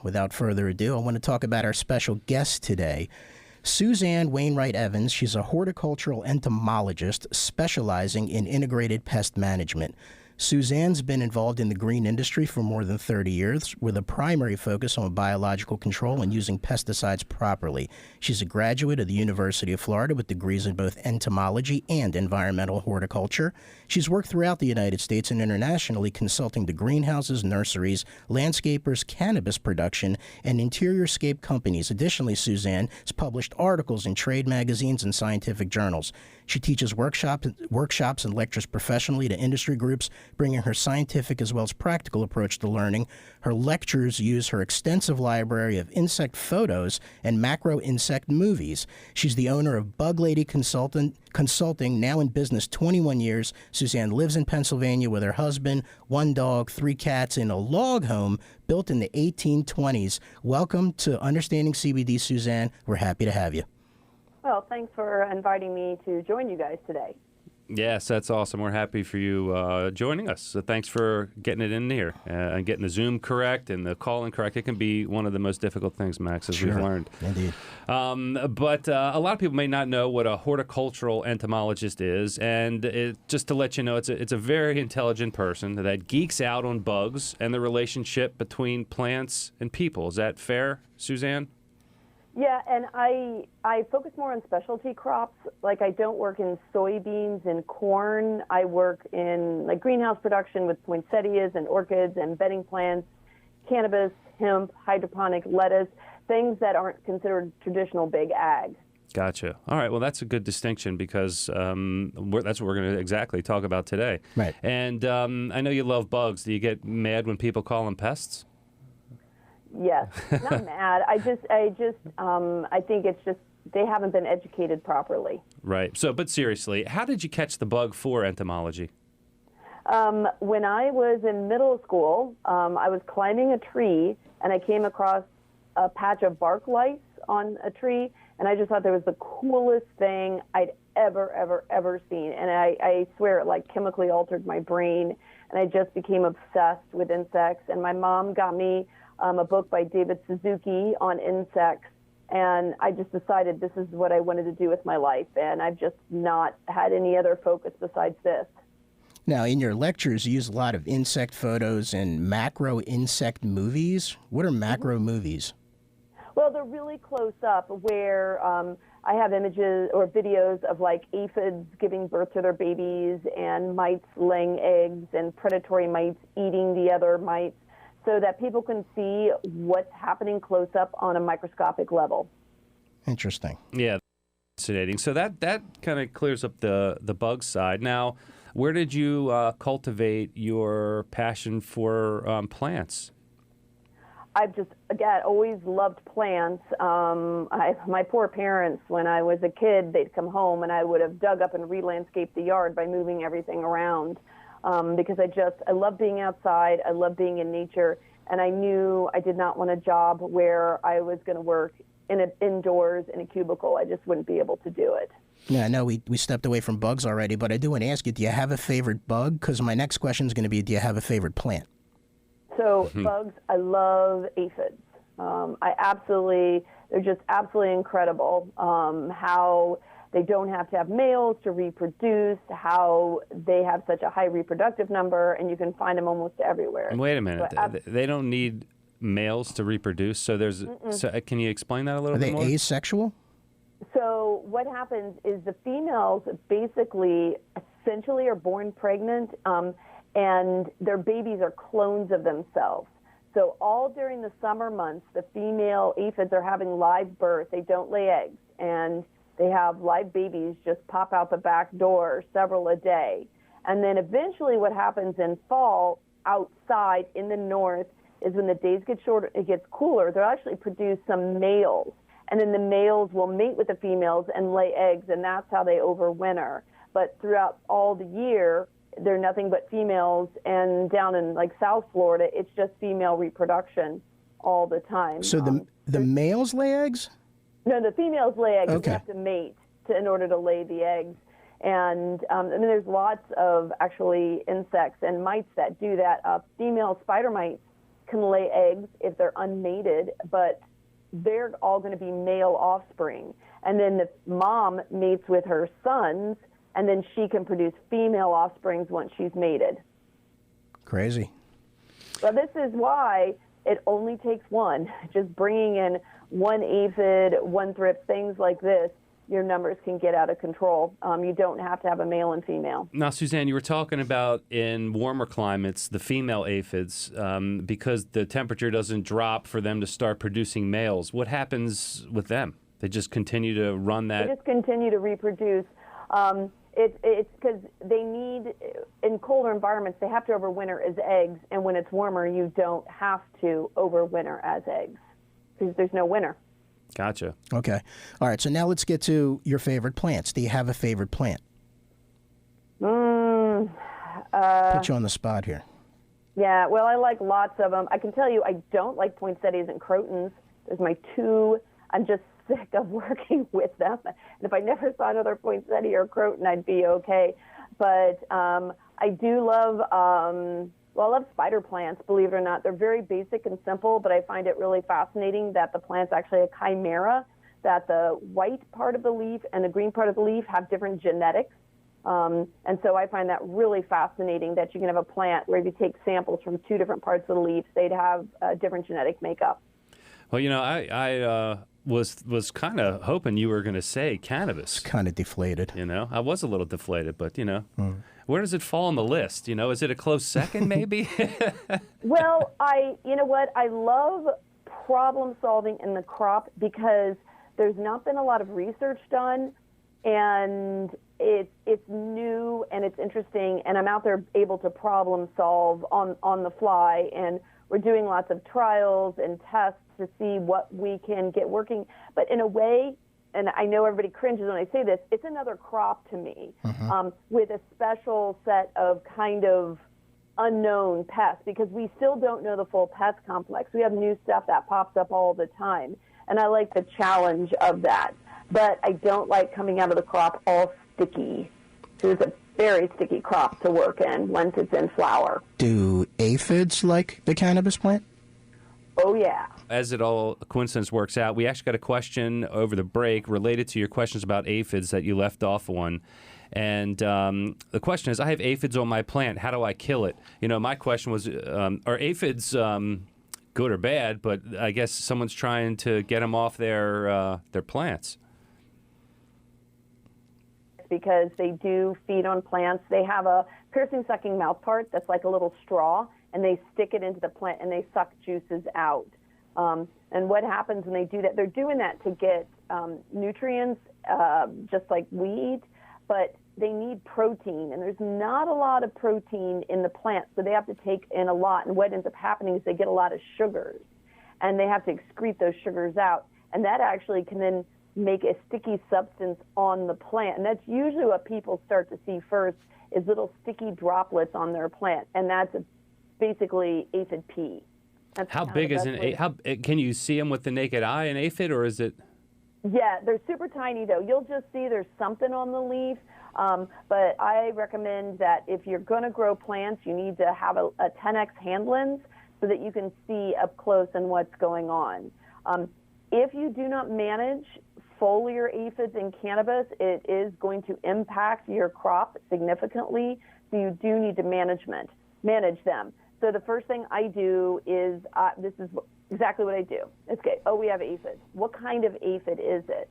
without further ado, I want to talk about our special guest today, Suzanne Wainwright-Evans. She's a horticultural entomologist specializing in integrated pest management. Suzanne's been involved in the green industry for more than 30 years with a primary focus on biological control and using pesticides properly. She's a graduate of the University of Florida with degrees in both entomology and environmental horticulture. She's worked throughout the United States and internationally consulting to greenhouses, nurseries, landscapers, cannabis production, and interior-scape companies. Additionally, Suzanne has published articles in trade magazines and scientific journals. She teaches workshops and lectures professionally to industry groups, bringing her scientific as well as practical approach to learning. Her lectures use her extensive library of insect photos and macro insect movies. She's the owner of Bug Lady Consulting, now in business 21 years. Suzanne lives in Pennsylvania with her husband, 1 dog, 3 cats in a log home built in the 1820s. Welcome to Understanding CBD, Suzanne. We're happy to have you. Well, thanks for inviting me to join you guys today. Yes, that's awesome. We're happy for you joining us. So thanks for getting it in here and getting the Zoom correct and the call-in correct. It can be one of the most difficult things, Max, as we've learned. Indeed. But a lot of people may not know what a horticultural entomologist is. And just to let you know, it's a very intelligent person that geeks out on bugs and the relationship between plants and people. Is that fair, Suzanne? Yeah, and I focus more on specialty crops. Like, I don't work in soybeans and corn. I work in like greenhouse production with poinsettias and orchids and bedding plants, cannabis, hemp, hydroponic, lettuce, things that aren't considered traditional big ag. Gotcha. All right. Well, that's a good distinction because that's what we're going to exactly talk about today. Right. And I know you love bugs. Do you get mad when people call them pests? Yes, not mad. I think it's just they haven't been educated properly. Right. So, but seriously, how did you catch the bug for entomology? When I was in middle school, I was climbing a tree and I came across a patch of bark lice on a tree, and I just thought that was the coolest thing I'd ever seen. And I swear it like chemically altered my brain, and I just became obsessed with insects. And my mom got me a book by David Suzuki on insects, and I just decided this is what I wanted to do with my life, and I've just not had any other focus besides this. Now, in your lectures, you use a lot of insect photos and macro insect movies. What are macro movies? Well, they're really close up where I have images or videos of like aphids giving birth to their babies and mites laying eggs and predatory mites eating the other mites, so that people can see what's happening close up on a microscopic level. Interesting. Yeah, fascinating. So that kind of clears up the bug side. Now, where did you cultivate your passion for plants? I've just, again, always loved plants. My poor parents, when I was a kid, they'd come home and I would have dug up and re-landscaped the yard by moving everything around. Because I love being outside, I love being in nature, and I knew I did not want a job where I was going to work indoors in a cubicle. I just wouldn't be able to do it. Yeah, I know we stepped away from bugs already, but I do want to ask you, do you have a favorite bug? Because my next question is going to be, do you have a favorite plant? So bugs, I love aphids. They're just absolutely incredible. How they don't have to have males to reproduce, how they have such a high reproductive number, and you can find them almost everywhere. Wait a minute. They don't need males to reproduce? So can you explain that a little bit more? Are they asexual? So what happens is the females basically essentially are born pregnant, and their babies are clones of themselves. So all during the summer months, the female aphids are having live birth. They don't lay eggs, and they have live babies just pop out the back door, several a day. And then eventually what happens in fall outside in the north is when the days get shorter, it gets cooler, they'll actually produce some males. And then the males will mate with the females and lay eggs, and that's how they overwinter. But throughout all the year, they're nothing but females, and down in like South Florida, it's just female reproduction all the time. So the males lay eggs? No, the females lay eggs. Okay. You have to mate in order to lay the eggs. And then there's lots of actually insects and mites that do that. Female spider mites can lay eggs if they're unmated, but they're all going to be male offspring. And then the mom mates with her sons, and then she can produce female offsprings once she's mated. Crazy. Well, this is why it only takes one. Just bringing in one aphid, one thrips, things like this, your numbers can get out of control. You don't have to have a male and female. Now, Suzanne, you were talking about in warmer climates, the female aphids, because the temperature doesn't drop for them to start producing males. What happens with them? They just continue to run that? They just continue to reproduce. It's because they need, in colder environments, they have to overwinter as eggs, and when it's warmer, you don't have to overwinter as eggs because there's no winter. Gotcha. Okay. All right. So now let's get to your favorite plants. Do you have a favorite plant? Put you on the spot here. Yeah, well, I like lots of them. I can tell you I don't like poinsettias and crotons. There's my two. I'm just sick of working with them. And if I never saw another poinsettia or croton, I'd be okay. But I do love, I love spider plants, believe it or not. They're very basic and simple, but I find it really fascinating that the plant's actually a chimera, that the white part of the leaf and the green part of the leaf have different genetics. And so I find that really fascinating that you can have a plant where if you take samples from two different parts of the leaves, they'd have a different genetic makeup. Well, you know, I was kind of hoping you were going to say cannabis. It's kind of deflated. You know, I was a little deflated, but, you know, where does it fall on the list? You know, is it a close second maybe? Well, you know what? I love problem solving in the crop because there's not been a lot of research done, and it's new and it's interesting, and I'm out there able to problem solve on the fly, and we're doing lots of trials and tests to see what we can get working. But in a way, and I know everybody cringes when I say this, it's another crop to me, with a special set of kind of unknown pests, because we still don't know the full pest complex. We have new stuff that pops up all the time, and I like the challenge of that. But I don't like coming out of the crop all sticky. It's a very sticky crop to work in once it's in flower. Do aphids like the cannabis plant? Oh, yeah. As it all coincidence works out, we actually got a question over the break related to your questions about aphids that you left off on. And the question is, I have aphids on my plant. How do I kill it? You know, my question was, are aphids good or bad? But I guess someone's trying to get them off their plants. Because they do feed on plants. They have a piercing sucking mouth part that's like a little straw, and they stick it into the plant and they suck juices out. And what happens when they do that, they're doing that to get nutrients, just like we eat, but they need protein, and there's not a lot of protein in the plant, so they have to take in a lot, and what ends up happening is they get a lot of sugars, and they have to excrete those sugars out, and that actually can then make a sticky substance on the plant, and that's usually what people start to see first is little sticky droplets on their plant, and that's basically aphid pee. That's how big is can you see them with the naked eye, an aphid, or is it? Yeah, they're super tiny though. You'll just see there's something on the leaf, but I recommend that if you're going to grow plants, you need to have a 10x hand lens so that you can see up close and what's going on. If you do not manage foliar aphids in cannabis, it is going to impact your crop significantly, so you do need to manage them. So the first thing I do is, this is exactly what I do. It's okay. Oh, we have aphids. What kind of aphid is it?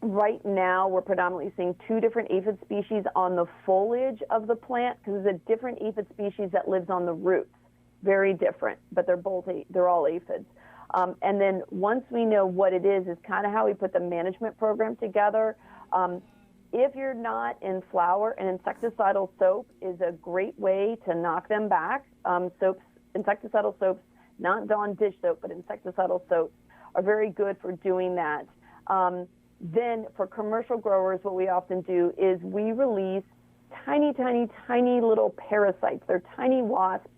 Right now, we're predominantly seeing two different aphid species on the foliage of the plant, because there's a different aphid species that lives on the roots. Very different, but they're all aphids. And then once we know what it is kind of how we put the management program together. If you're not in flower, an insecticidal soap is a great way to knock them back. Insecticidal soaps, not Dawn dish soap, but insecticidal soaps are very good for doing that. Then for commercial growers, what we often do is we release tiny, tiny, tiny little parasites. They're tiny wasps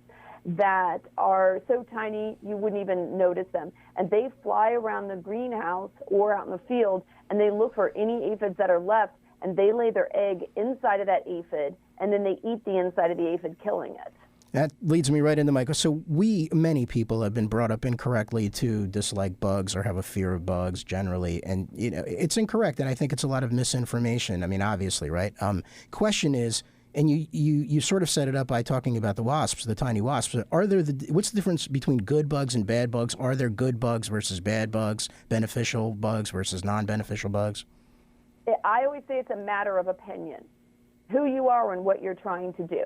that are so tiny you wouldn't even notice them. And they fly around the greenhouse or out in the field, and they look for any aphids that are left, and they lay their egg inside of that aphid, and then they eat the inside of the aphid, killing it. That leads me right into my question. So many people have been brought up incorrectly to dislike bugs or have a fear of bugs generally. And, it's incorrect. And I think it's a lot of misinformation. I mean, obviously, right? Question is, and you sort of set it up by talking about the wasps, the tiny wasps. What's the difference between good bugs and bad bugs? Are there good bugs versus bad bugs, beneficial bugs versus non-beneficial bugs? I always say it's a matter of opinion, who you are and what you're trying to do.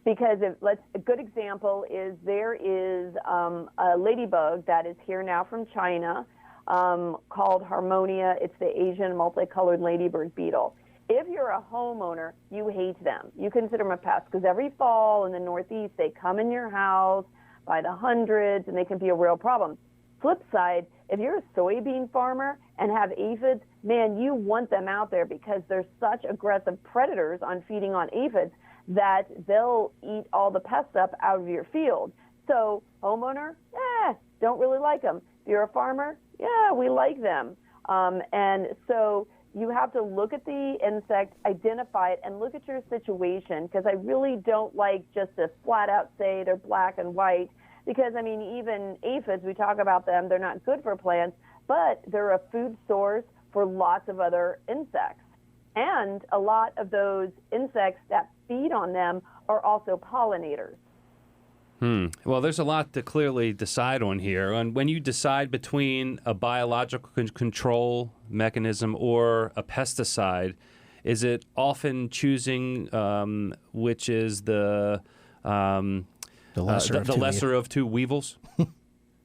Because a good example is there is a ladybug that is here now from China called Harmonia. It's the Asian multicolored ladybird beetle. If you're a homeowner, you hate them. You consider them a pest because every fall in the Northeast, they come in your house by the hundreds, and they can be a real problem. Flip side, if you're a soybean farmer and have aphids, man, you want them out there because they're such aggressive predators on feeding on aphids that they'll eat all the pests up out of your field. So homeowner, don't really like them. If you're a farmer, yeah, we like them. And so you have to look at the insect, identify it, and look at your situation, because I really don't like just to flat out say they're black and white, because, I mean, even aphids, we talk about them, they're not good for plants, but they're a food source for lots of other insects. And a lot of those insects that feed on them are also pollinators. Well, there's a lot to clearly decide on here. And when you decide between a biological control mechanism or a pesticide, is it often choosing which is the lesser of two evils?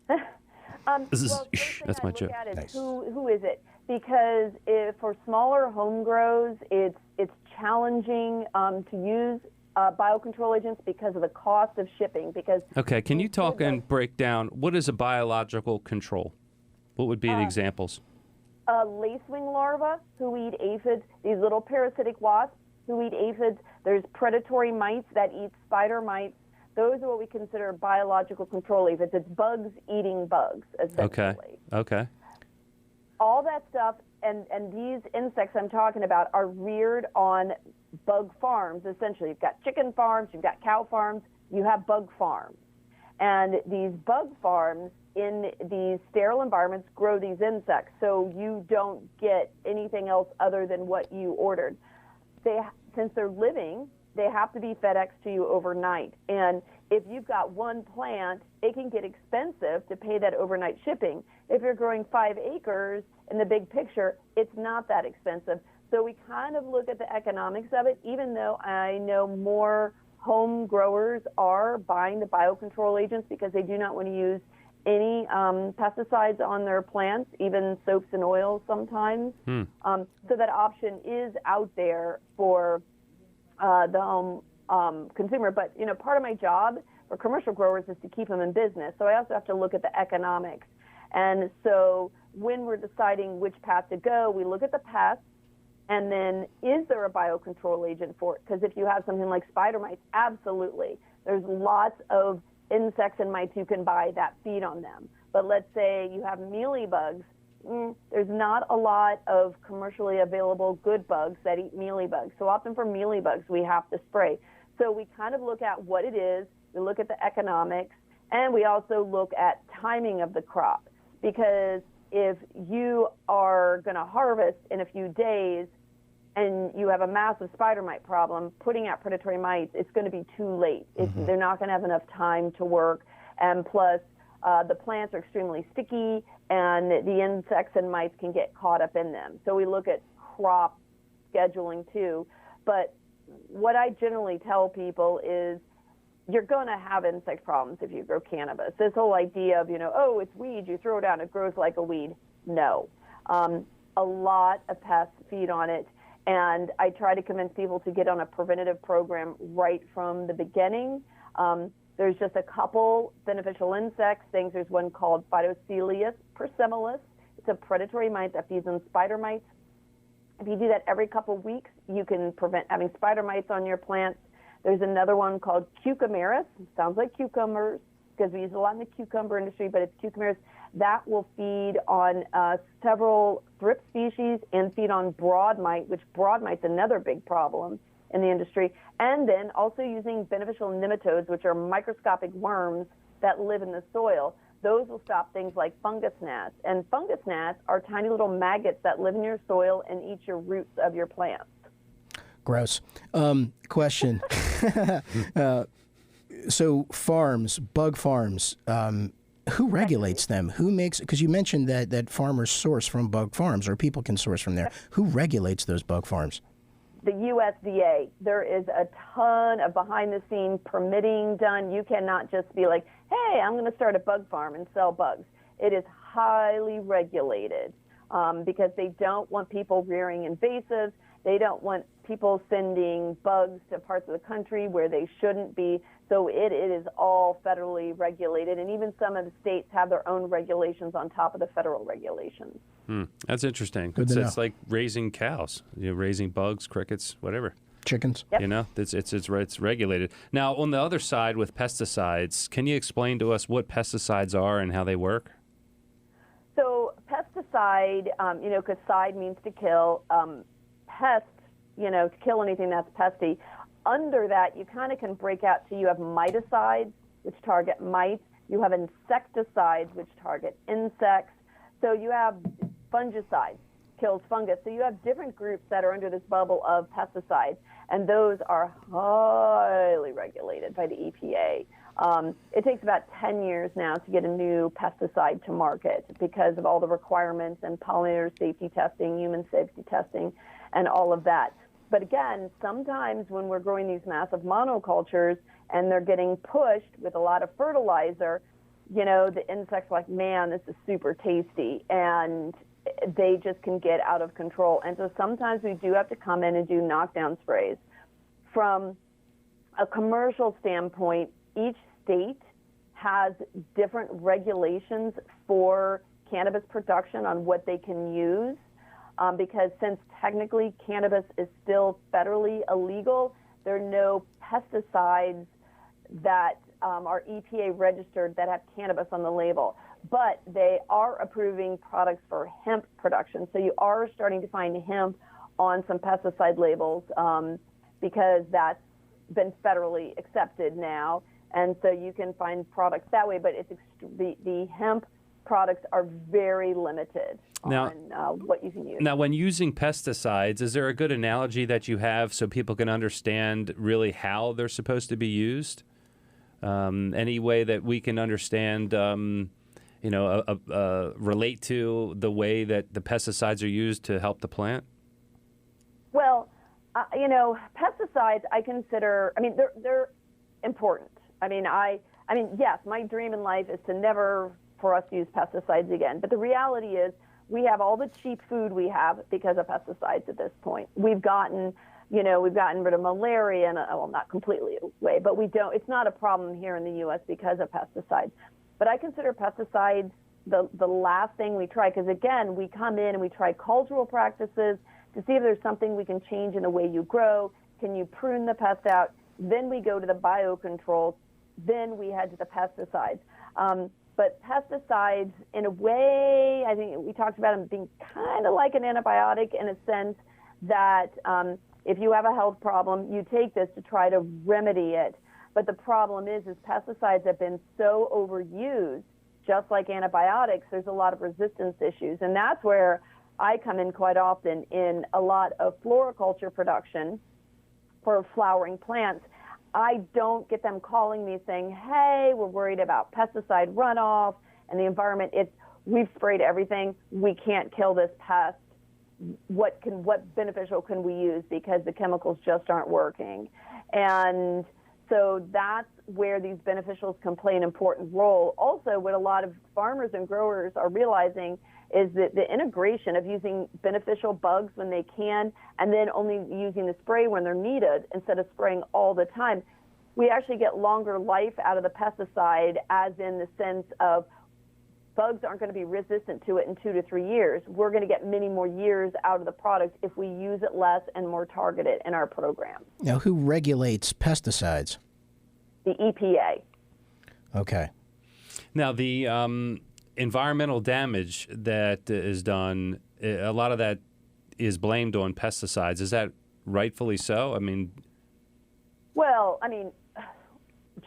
That's my joke. Nice. Who is it? Because for smaller home grows, it's challenging to use biocontrol agents because of the cost of shipping. Okay, can you talk and break down what is a biological control? What would be the examples? Lacewing larvae who eat aphids, these little parasitic wasps who eat aphids. There's predatory mites that eat spider mites. Those are what we consider biological control aphids. It's bugs eating bugs, essentially. Okay. All that stuff, and these insects I'm talking about are reared on bug farms, essentially. You've got chicken farms, you've got cow farms, you have bug farms. And these bug farms in these sterile environments grow these insects, so you don't get anything else other than what you ordered. Since they're living, they have to be FedEx to you overnight. And if you've got one plant, it can get expensive to pay that overnight shipping. If you're growing 5 acres in the big picture, it's not that expensive. So we kind of look at the economics of it, even though I know more home growers are buying the biocontrol agents because they do not want to use any pesticides on their plants, even soaps and oils sometimes. So that option is out there for the home consumer. But, part of my job for commercial growers is to keep them in business. So I also have to look at the economics. And so when we're deciding which path to go, we look at the pests, and then is there a biocontrol agent for it? Because if you have something like spider mites, absolutely. There's lots of insects and mites you can buy that feed on them. But let's say you have mealybugs. There's not a lot of commercially available good bugs that eat mealybugs. So often for mealybugs, we have to spray. So we kind of look at what it is, we look at the economics, and we also look at timing of the crop. Because if you are going to harvest in a few days and you have a massive spider mite problem, putting out predatory mites, it's going to be too late. They're not going to have enough time to work. And plus, the plants are extremely sticky, and the insects and mites can get caught up in them. So we look at crop scheduling too. But what I generally tell people is you're going to have insect problems if you grow cannabis. This whole idea of, it's weed, you throw it out, it grows like a weed. No. A lot of pests feed on it, and I try to convince people to get on a preventative program right from the beginning. There's just a couple beneficial insects things. There's one called Phytocelius persimilis. It's a predatory mite that feeds on spider mites. If you do that every couple weeks, you can prevent having spider mites on your plants. There's another one called Cucumaris. Sounds like cucumbers because we use it a lot in the cucumber industry, but it's Cucumaris. That will feed on several thrip species and feed on broad mite, which broad mite's another big problem. in the industry, and then also using beneficial nematodes, which are microscopic worms that live in the soil. Those will stop things like fungus gnats. And fungus gnats are tiny little maggots that live in your soil and eat your roots of your plants. Gross. Question. So farms, bug farms, who regulates them? Who makes, because you mentioned that farmers source from bug farms, or people can source from there. Who regulates those bug farms? The USDA. There is a ton of behind-the-scenes permitting done. You cannot just be like, hey, I'm going to start a bug farm and sell bugs. It is highly regulated because they don't want people rearing invasives. They don't want people sending bugs to parts of the country where they shouldn't be. So it is all federally regulated, and even some of the states have their own regulations on top of the federal regulations. That's interesting. It's like raising cows, raising bugs, crickets, whatever. Chickens. Yep. It's regulated. Now, on the other side with pesticides, can you explain to us what pesticides are and how they work? So pesticide, because side means to kill, pest, to kill anything that's pesty. Under that, you kind of can break out. So you have miticides, which target mites. You have insecticides, which target insects. So you have fungicides, kills fungus. So you have different groups that are under this bubble of pesticides, and those are highly regulated by the EPA. It takes about 10 years now to get a new pesticide to market because of all the requirements and pollinator safety testing, human safety testing, and all of that. But again, sometimes when we're growing these massive monocultures and they're getting pushed with a lot of fertilizer, the insects are like, man, this is super tasty, and they just can get out of control. And so sometimes we do have to come in and do knockdown sprays. From a commercial standpoint, each state has different regulations for cannabis production on what they can use. Because since technically cannabis is still federally illegal, there are no pesticides that are EPA registered that have cannabis on the label. But they are approving products for hemp production. So you are starting to find hemp on some pesticide labels because that's been federally accepted now. And so you can find products that way, but it's the hemp products are very limited on what you can use. Now, when using pesticides, is there a good analogy that you have so people can understand really how they're supposed to be used? Any way that we can understand, relate to the way that the pesticides are used to help the plant? Well, pesticides I consider, they're important. Yes, my dream in life is to never for us to use pesticides again. But the reality is we have all the cheap food we have because of pesticides at this point. We've gotten rid of malaria, and well, not completely away, but it's not a problem here in the U.S. because of pesticides. But I consider pesticides the last thing we try, because again, we come in and we try cultural practices to see if there's something we can change in the way you grow. Can you prune the pest out? Then we go to the biocontrols. Then we head to the pesticides. But pesticides, in a way, I think we talked about them being kind of like an antibiotic in a sense that if you have a health problem, you take this to try to remedy it. But the problem is pesticides have been so overused, just like antibiotics, there's a lot of resistance issues. And that's where I come in quite often in a lot of floriculture production for flowering plants. I don't get them calling me saying, hey, we're worried about pesticide runoff and the environment. We've sprayed everything. We can't kill this pest. What beneficial can we use because the chemicals just aren't working? And so that's where these beneficials can play an important role. Also, what a lot of farmers and growers are realizing is that the integration of using beneficial bugs when they can, and then only using the spray when they're needed instead of spraying all the time. We actually get longer life out of the pesticide, as in the sense of bugs aren't going to be resistant to it in 2 to 3 years. We're going to get many more years out of the product if we use it less and more targeted in our programs. Now, who regulates pesticides? The EPA. Okay. Now, the environmental damage that is done, a lot of that is blamed on pesticides. Is that rightfully so? I mean... Well, I mean,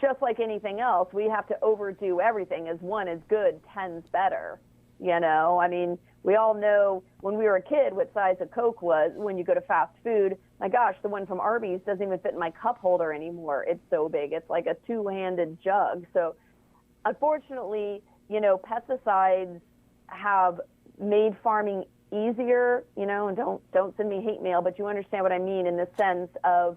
just like anything else, we have to overdo everything. As one is good, 10's better. You know, I mean, we all know when we were a kid what size a Coke was when you go to fast food. My gosh, the one from Arby's doesn't even fit in my cup holder anymore. It's so big. It's like a two-handed jug. So unfortunately, you know, pesticides have made farming easier, you know, and don't send me hate mail, but you understand what I mean in the sense of,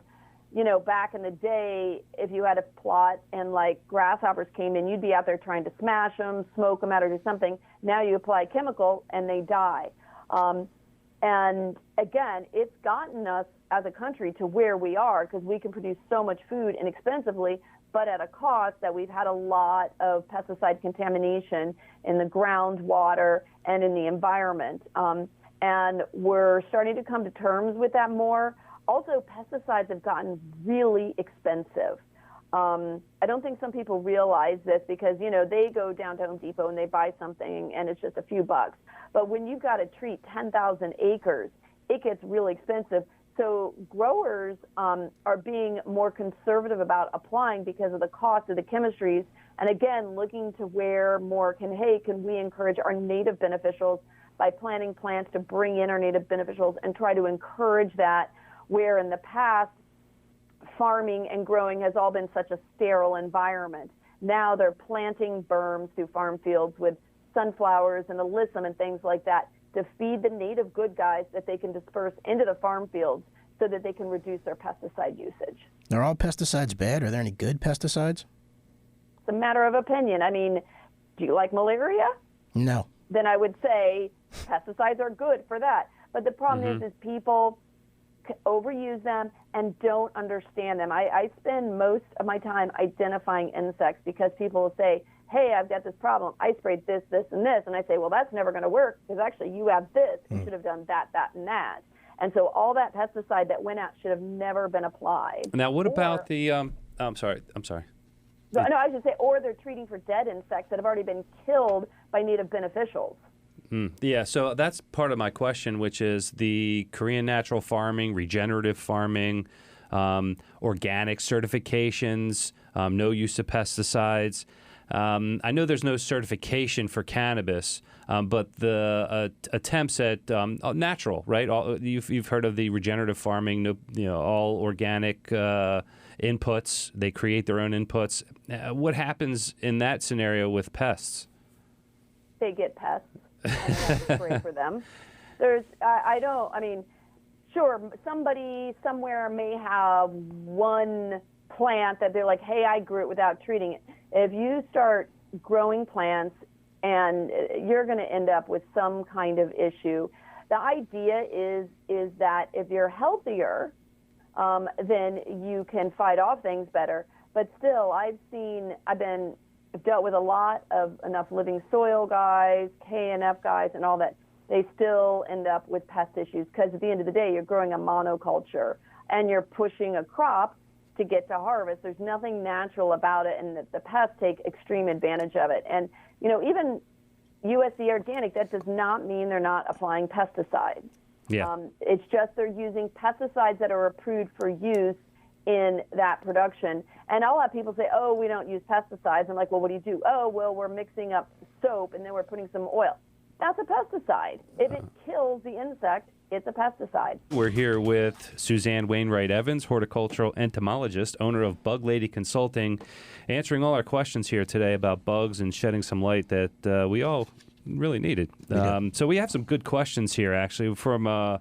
you know, back in the day, if you had a plot and like grasshoppers came in, you'd be out there trying to smash them, smoke them out, or do something. Now you apply chemical and they die. And again, it's gotten us as a country to where we are because we can produce so much food inexpensively, but at a cost that we've had a lot of pesticide contamination in the groundwater and in the environment. And we're starting to come to terms with that more. Also, pesticides have gotten really expensive. I don't think some people realize this because, you know, they go down to Home Depot and they buy something and it's just a few bucks. But when you've got to treat 10,000 acres, it gets really expensive. So growers are being more conservative about applying because of the cost of the chemistries. And again, looking to where more can we encourage our native beneficials by planting plants to bring in our native beneficials and try to encourage that, where in the past, farming and growing has all been such a sterile environment. Now they're planting berms through farm fields with sunflowers and alyssum and things like that to feed the native good guys that they can disperse into the farm fields so that they can reduce their pesticide usage. Are all pesticides bad? Are there any good pesticides? It's a matter of opinion. I mean, do you like malaria? No. Then I would say pesticides are good for that. But the problem is people overuse them and don't understand them. I spend most of my time identifying insects because people will say, hey, I've got this problem. I sprayed this, this, and this. And I say, well, that's never going to work because actually you have this. You should have done that, that, and that. And so all that pesticide that went out should have never been applied. Now, what about the I'm sorry. No, I should say, or they're treating for dead insects that have already been killed by native beneficials. Yeah, so that's part of my question, which is the Korean natural farming, regenerative farming, organic certifications, no use of pesticides. I know there's no certification for cannabis, but the attempts at natural, right? You've heard of the regenerative farming, all organic inputs. They create their own inputs. What happens in that scenario with pests? They get pests. I have to spray for them. Sure, somebody somewhere may have one plant that they're like, hey, I grew it without treating it. If you start growing plants, and you're going to end up with some kind of issue. The idea is that if you're healthier, then you can fight off things better. But still, I've dealt with a lot of enough living soil guys, KNF guys, and all that. They still end up with pest issues because at the end of the day, you're growing a monoculture and you're pushing a crop to get to harvest. There's nothing natural about it, and the pests take extreme advantage of it. And, even USDA organic, that does not mean they're not applying pesticides. Yeah. It's just they're using pesticides that are approved for use in that production. And I'll have people say, oh, we don't use pesticides. I'm like, well, what do you do? Oh, well, we're mixing up soap and then we're putting some oil. That's a pesticide. If it kills the insect, it's a pesticide. We're here with Suzanne Wainwright-Evans, horticultural entomologist, owner of Bug Lady Consulting, answering all our questions here today about bugs and shedding some light that we all really needed. So we have some good questions here, actually, from an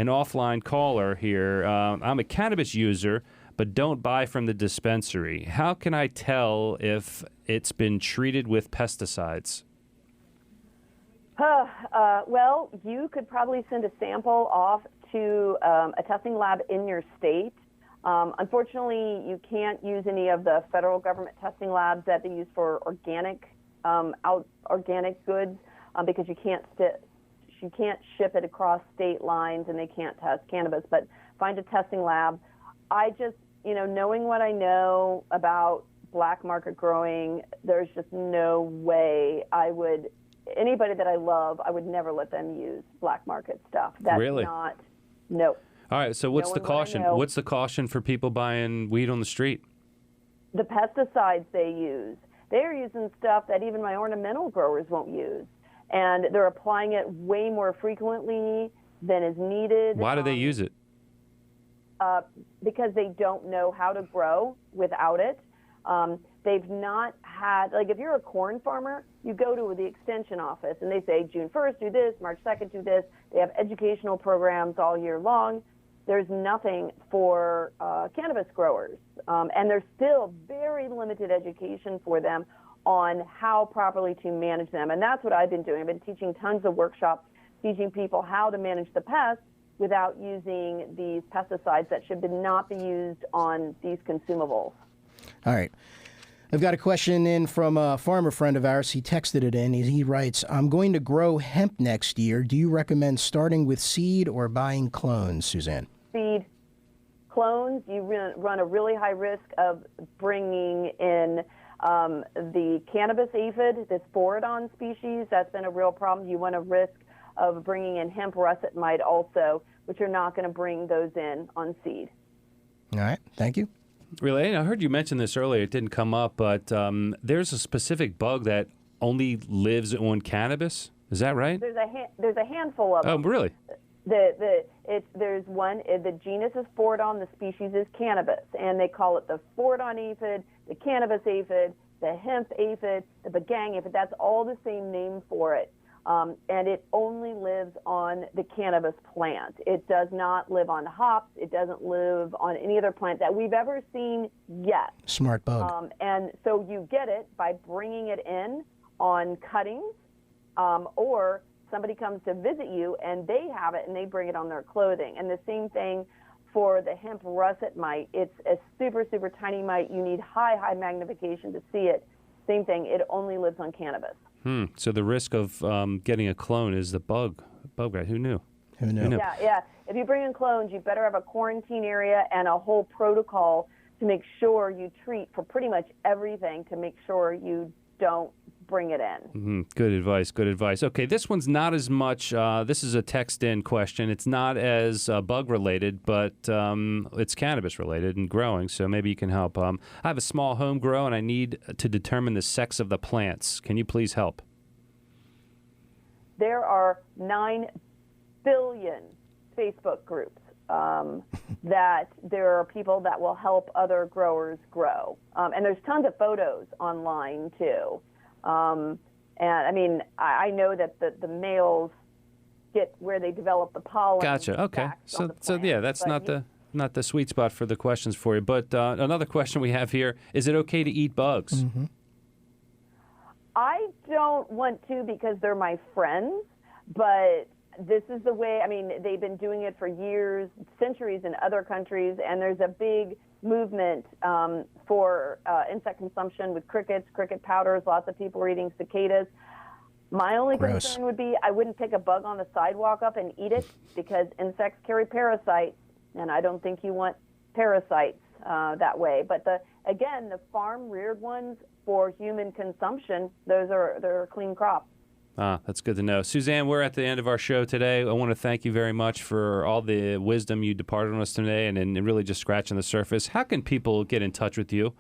offline caller here. I'm a cannabis user, but don't buy from the dispensary. How can I tell if it's been treated with pesticides? Well, you could probably send a sample off to a testing lab in your state. Unfortunately, you can't use any of the federal government testing labs that they use for organic goods because you can't ship it across state lines and they can't test cannabis. But find a testing lab. I just, knowing what I know about black market growing, there's just no way anybody that I love, I would never let them use black market stuff. That's really? No. All right, so what's the Knowing what I caution? know. What's the caution for people buying weed on the street? The pesticides they use. They're using stuff that even my ornamental growers won't use. And they're applying it way more frequently than is needed. Why do they use it? Because they don't know how to grow without it. They've not had, like if you're a corn farmer, you go to the extension office and they say June 1st do this, March 2nd do this. They have educational programs all year long. There's nothing for cannabis growers. And there's still very limited education for them on how properly to manage them. And that's what I've been doing. I've been teaching tons of workshops, teaching people how to manage the pests without using these pesticides that should not be used on these consumables. All right. I've got a question in from a farmer friend of ours. He texted it in. He writes, I'm going to grow hemp next year. Do you recommend starting with seed or buying clones, Suzanne? Seed. Clones, you run a really high risk of bringing in the cannabis aphid, this borodon species. That's been a real problem. You run a risk of bringing in hemp russet mite also, which you're not going to bring those in on seed. All right. Thank you. Really, I heard you mention this earlier. It didn't come up, but there's a specific bug that only lives on cannabis. Is that right? There's a handful of them. Oh, really? There's one. The genus is Borodon. The species is Cannabis, and they call it the Borodon aphid, the Cannabis aphid, the hemp aphid, the Bagang aphid. That's all the same name for it. And it only lives on the cannabis plant. It does not live on hops. It doesn't live on any other plant that we've ever seen yet. Smart bug. And so you get it by bringing it in on cuttings, or somebody comes to visit you and they have it and they bring it on their clothing. And the same thing for the hemp russet mite. It's a super, super tiny mite. You need high magnification to see it. Same thing. It only lives on cannabis. So the risk of getting a clone is the bug right? Who knew? Who knew? Yeah. If you bring in clones, you better have a quarantine area and a whole protocol to make sure you treat for pretty much everything to make sure you don't bring it in. Good advice. Okay, this one's not as much, this is a text-in question. It's not as bug-related, but it's cannabis-related and growing, so maybe you can help. I have a small home grow, and I need to determine the sex of the plants. Can you please help? There are 9 billion Facebook groups that there are people that will help other growers grow. And there's tons of photos online, too. And I mean, I know that the males get where they develop the pollen. Gotcha. Okay. So yeah, that's not the sweet spot for the questions for you. But another question we have here: is it okay to eat bugs? Mm-hmm. I don't want to because they're my friends, but this is the way. I mean, they've been doing it for years, centuries in other countries, and there's a big movement for insect consumption with crickets, cricket powders. Lots of people are eating cicadas. My only concern would be I wouldn't pick a bug on the sidewalk up and eat it because insects carry parasites, and I don't think you want parasites that way. But the farm-reared ones for human consumption, they're a clean crop. That's good to know. Suzanne, we're at the end of our show today. I want to thank you very much for all the wisdom you departed on us today and really just scratching the surface. How can people get in touch with you?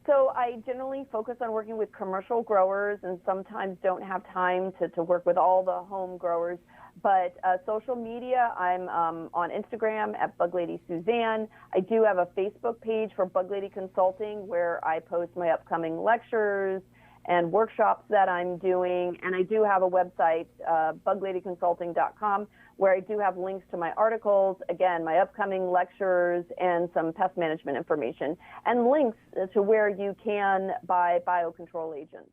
So I generally focus on working with commercial growers and sometimes don't have time to work with all the home growers. But social media, I'm on Instagram at Bug Lady Suzanne. I do have a Facebook page for Bug Lady Consulting where I post my upcoming lectures and workshops that I'm doing. And I do have a website, bugladyconsulting.com, where I do have links to my articles, again, my upcoming lectures, and some pest management information, and links to where you can buy biocontrol agents.